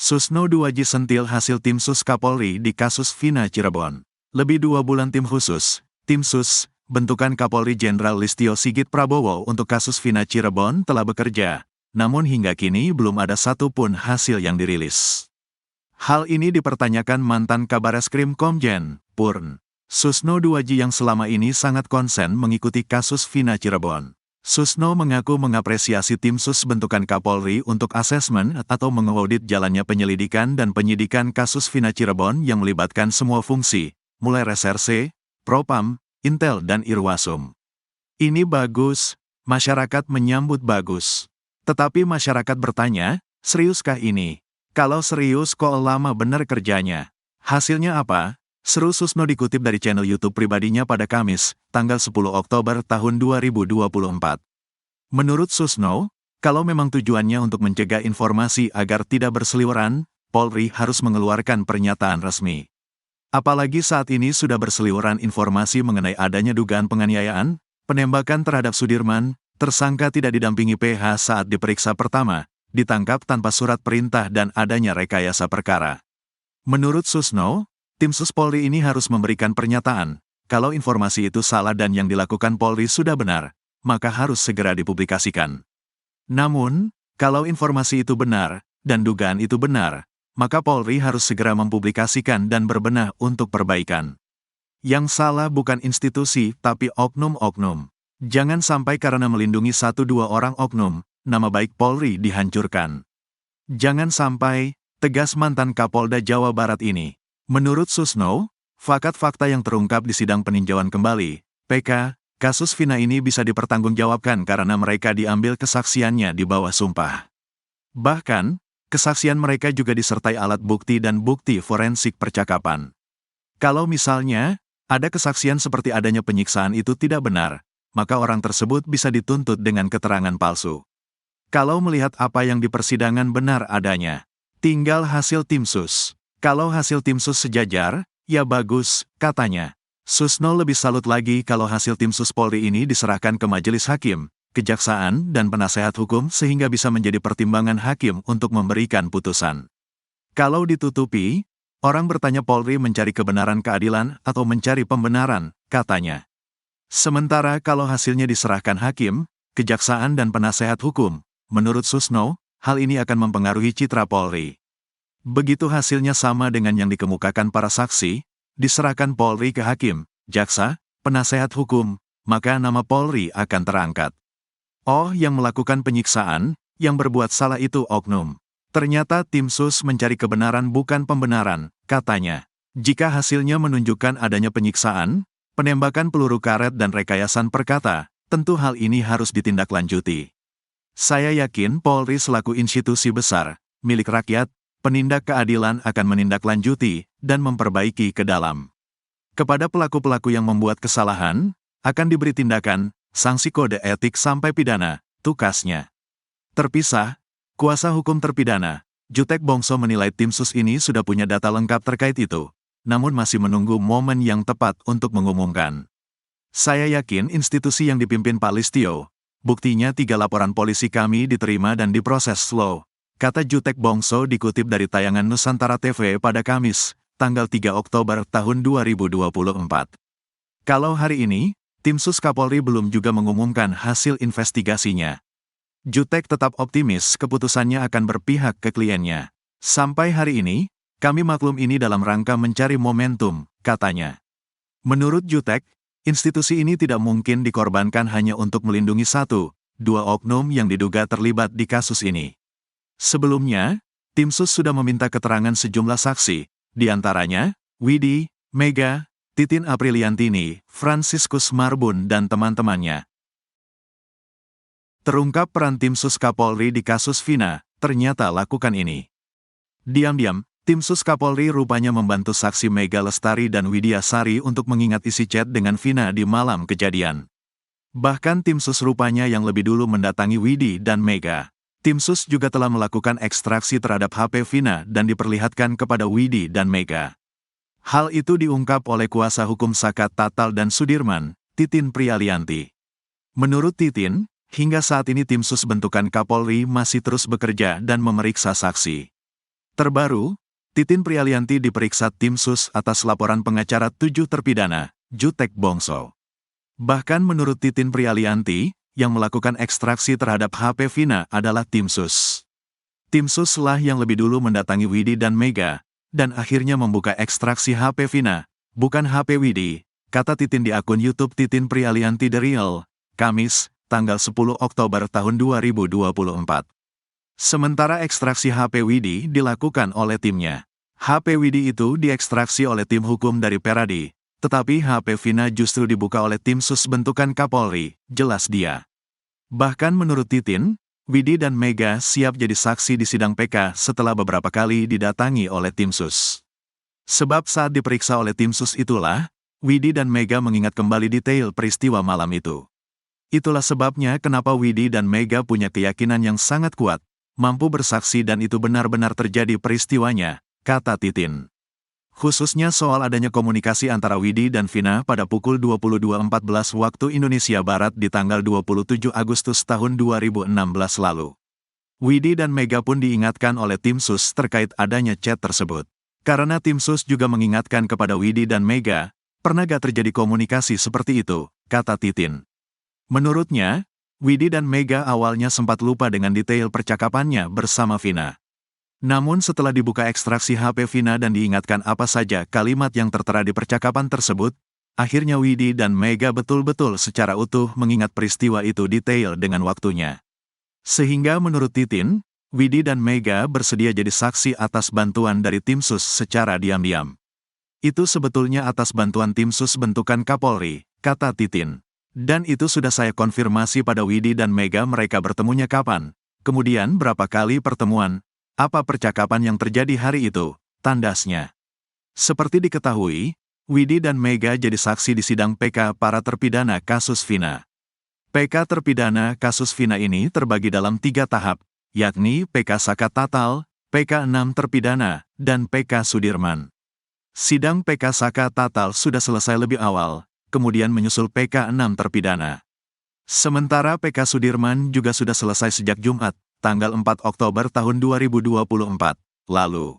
Susno 2J sentil hasil tim sus Kapolri di kasus Vina Cirebon. Lebih 2 bulan tim khusus, tim sus, bentukan Kapolri Jenderal Listio Sigit Prabowo untuk kasus Vina Cirebon telah bekerja, namun hingga kini belum ada satupun hasil yang dirilis. Hal ini dipertanyakan mantan Kabareskrim Komjen, Purn. Susno 2J yang selama ini sangat konsen mengikuti kasus Vina Cirebon. Susno mengaku mengapresiasi tim sus bentukan Kapolri untuk asesmen atau mengaudit jalannya penyelidikan dan penyidikan kasus Vina Cirebon yang melibatkan semua fungsi, mulai reserse, propam, intel dan irwasum. Ini bagus, masyarakat menyambut bagus. Tetapi masyarakat bertanya, seriuskah ini? Kalau serius kok lama bener kerjanya? Hasilnya apa? Seru Susno dikutip dari channel YouTube pribadinya pada Kamis, tanggal 10 Oktober tahun 2024. Menurut Susno, kalau memang tujuannya untuk mencegah informasi agar tidak berseliweran, Polri harus mengeluarkan pernyataan resmi. Apalagi saat ini sudah berseliweran informasi mengenai adanya dugaan penganiayaan, penembakan terhadap Sudirman, tersangka tidak didampingi PH saat diperiksa pertama, ditangkap tanpa surat perintah dan adanya rekayasa perkara. Menurut Susno, tim sus Polri ini harus memberikan pernyataan, kalau informasi itu salah dan yang dilakukan Polri sudah benar, maka harus segera dipublikasikan. Namun, kalau informasi itu benar, dan dugaan itu benar, maka Polri harus segera mempublikasikan dan berbenah untuk perbaikan. Yang salah bukan institusi, tapi oknum-oknum. Jangan sampai karena melindungi 1-2 orang oknum, nama baik Polri dihancurkan. Jangan sampai, tegas mantan Kapolda Jawa Barat ini. Menurut Susno, fakta-fakta yang terungkap di sidang peninjauan kembali, PK, kasus Vina ini bisa dipertanggungjawabkan karena mereka diambil kesaksiannya di bawah sumpah. Bahkan, kesaksian mereka juga disertai alat bukti dan bukti forensik percakapan. Kalau misalnya, ada kesaksian seperti adanya penyiksaan itu tidak benar, maka orang tersebut bisa dituntut dengan keterangan palsu. Kalau melihat apa yang di persidangan benar adanya, tinggal hasil tim sus. Kalau hasil tim sus sejajar, ya bagus, katanya. Susno lebih salut lagi kalau hasil tim sus Polri ini diserahkan ke majelis hakim, kejaksaan, dan penasehat hukum sehingga bisa menjadi pertimbangan hakim untuk memberikan putusan. Kalau ditutupi, orang bertanya Polri mencari kebenaran keadilan atau mencari pembenaran, katanya. Sementara kalau hasilnya diserahkan hakim, kejaksaan, dan penasehat hukum, menurut Susno, hal ini akan mempengaruhi citra Polri. Begitu hasilnya sama dengan yang dikemukakan para saksi, diserahkan Polri ke hakim, jaksa, penasehat hukum, maka nama Polri akan terangkat. Oh, yang melakukan penyiksaan, yang berbuat salah itu oknum. Ternyata tim sus mencari kebenaran bukan pembenaran, katanya. Jika hasilnya menunjukkan adanya penyiksaan, penembakan peluru karet dan rekayasan perkata, tentu hal ini harus ditindaklanjuti. Saya yakin Polri selaku institusi besar, milik rakyat, penindak keadilan akan menindaklanjuti dan memperbaiki ke dalam. Kepada pelaku-pelaku yang membuat kesalahan, akan diberi tindakan, sanksi kode etik sampai pidana, tukasnya. Terpisah, kuasa hukum terpidana, Jutek Bongso menilai tim sus ini sudah punya data lengkap terkait itu, namun masih menunggu momen yang tepat untuk mengumumkan. Saya yakin institusi yang dipimpin Pak Listio, buktinya 3 laporan polisi kami diterima dan diproses slow. Kata Jutek Bongso dikutip dari tayangan Nusantara TV pada Kamis, tanggal 3 Oktober tahun 2024. Kalau hari ini, tim sus Kapolri belum juga mengumumkan hasil investigasinya. Jutek tetap optimis keputusannya akan berpihak ke kliennya. Sampai hari ini, kami maklum ini dalam rangka mencari momentum, katanya. Menurut Jutek, institusi ini tidak mungkin dikorbankan hanya untuk melindungi 1-2 oknum yang diduga terlibat di kasus ini. Sebelumnya, tim sus sudah meminta keterangan sejumlah saksi, di antaranya, Widi, Mega, Titin Apriliantini, Franciscus Marbun dan teman-temannya. Terungkap peran tim sus Kapolri di kasus Vina, ternyata lakukan ini. Diam-diam, tim sus Kapolri rupanya membantu saksi Mega Lestari dan Widya Sari untuk mengingat isi chat dengan Vina di malam kejadian. Bahkan tim sus rupanya yang lebih dulu mendatangi Widi dan Mega. Tim sus juga telah melakukan ekstraksi terhadap HP Vina dan diperlihatkan kepada Widi dan Mega. Hal itu diungkap oleh kuasa hukum Sakat Tatal dan Sudirman, Titin Prialianti. Menurut Titin, hingga saat ini tim sus bentukan Kapolri masih terus bekerja dan memeriksa saksi. Terbaru, Titin Prialianti diperiksa tim sus atas laporan pengacara 7 terpidana, Jutek Bongso. Bahkan menurut Titin Prialianti, yang melakukan ekstraksi terhadap HP Vina adalah tim sus. Tim sus lah yang lebih dulu mendatangi Widi dan Mega, dan akhirnya membuka ekstraksi HP Vina, bukan HP Widi, kata Titin di akun YouTube Titin Prialianti The Real, Kamis, tanggal 10 Oktober tahun 2024. Sementara ekstraksi HP Widi dilakukan oleh timnya. HP Widi itu diekstraksi oleh tim hukum dari Peradi, tetapi HP Vina justru dibuka oleh tim sus bentukan Kapolri, jelas dia. Bahkan menurut Titin, Widi dan Mega siap jadi saksi di sidang PK setelah beberapa kali didatangi oleh tim sus. Sebab saat diperiksa oleh tim sus itulah, Widi dan Mega mengingat kembali detail peristiwa malam itu. Itulah sebabnya kenapa Widi dan Mega punya keyakinan yang sangat kuat, mampu bersaksi dan itu benar-benar terjadi peristiwanya, kata Titin. Khususnya soal adanya komunikasi antara Widi dan Vina pada pukul 22.14 waktu Indonesia Barat di tanggal 27 Agustus tahun 2016 lalu. Widi dan Mega pun diingatkan oleh tim sus terkait adanya chat tersebut. Karena tim sus juga mengingatkan kepada Widi dan Mega, pernah gak terjadi komunikasi seperti itu, kata Titin. Menurutnya, Widi dan Mega awalnya sempat lupa dengan detail percakapannya bersama Vina. Namun setelah dibuka ekstraksi HP Vina dan diingatkan apa saja kalimat yang tertera di percakapan tersebut, akhirnya Widi dan Mega betul-betul secara utuh mengingat peristiwa itu detail dengan waktunya. Sehingga menurut Titin, Widi dan Mega bersedia jadi saksi atas bantuan dari tim sus secara diam-diam. Itu sebetulnya atas bantuan tim sus bentukan Kapolri, kata Titin. Dan itu sudah saya konfirmasi pada Widi dan Mega mereka bertemunya kapan, kemudian berapa kali pertemuan, apa percakapan yang terjadi hari itu, tandasnya. Seperti diketahui, Widi dan Mega jadi saksi di sidang PK para terpidana kasus Vina. PK terpidana kasus Vina ini terbagi dalam 3 tahap, yakni PK Saka Tatal, PK 6 terpidana, dan PK Sudirman. Sidang PK Saka Tatal sudah selesai lebih awal, kemudian menyusul PK 6 terpidana. Sementara PK Sudirman juga sudah selesai sejak Jumat, tanggal 4 Oktober tahun 2024, lalu.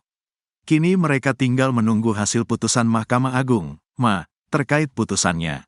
Kini mereka tinggal menunggu hasil putusan Mahkamah Agung, terkait putusannya.